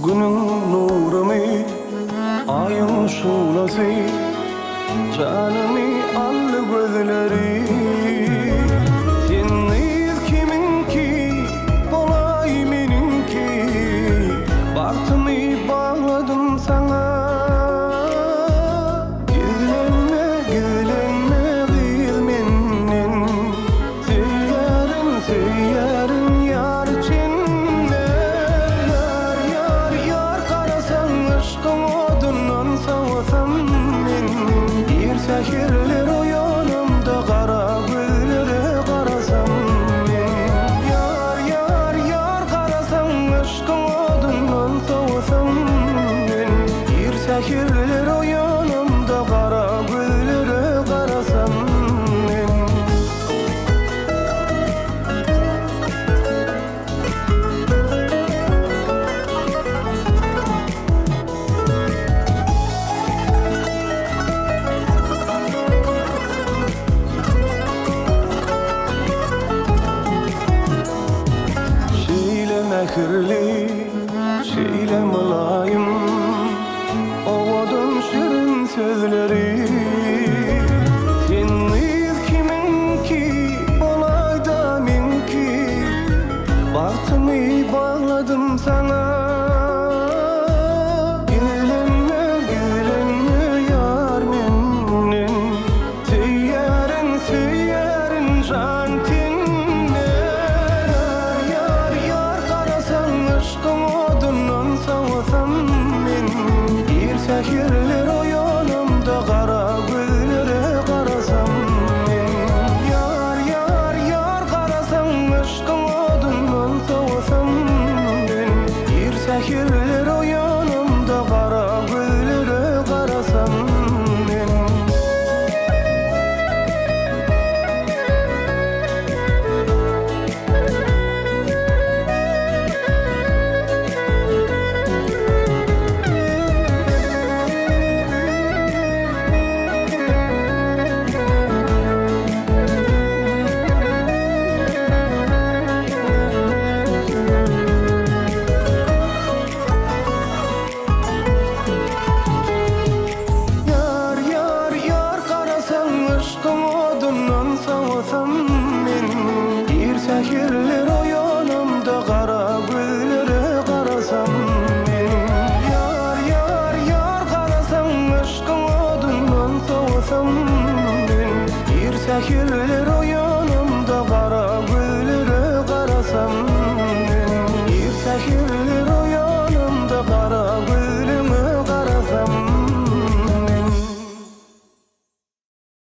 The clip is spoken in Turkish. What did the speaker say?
Günün nurumi, ayın şulası, canımı al gözleri. Senliyiz kiminki, olay meninki. Bahtımı bağladım sana. Gizlenme, gizlenme kıyıl menden. Seyyarın yar içinde. Yar, yar, yar karasan aşkın odundan savasam men. Bir sehirler uyanımda kara gözlere karasam men. Yar, yar, yar karasan aşkın odundan savasam men. Bir sehirler uyanımda kara gözlere karasam men. Şeyle mehirli, şeyle mülayim, ovadan şirin sözleri. Senliyiz kiminki, olay da menki. Bahtımı bağladım sana. Gizlenme, gizlenme yar menden. Seyyarın can tinde. Yar, yar, yar karasan aşkın odundan savasam men. Bir sehirler uyanımda kara gözlere karasam men. Yar, yar, yar karasan aşkın odundan savasam men. Bir sehirler uyanımda kara gözlere karasam men. Yar, yar, yar karasan aşkın odundan savasam men. Bir sehirler uyanımda kara gözlere karasam men. Yar, yar, yar karasan aşkın odundan savasam men. Bir sehirler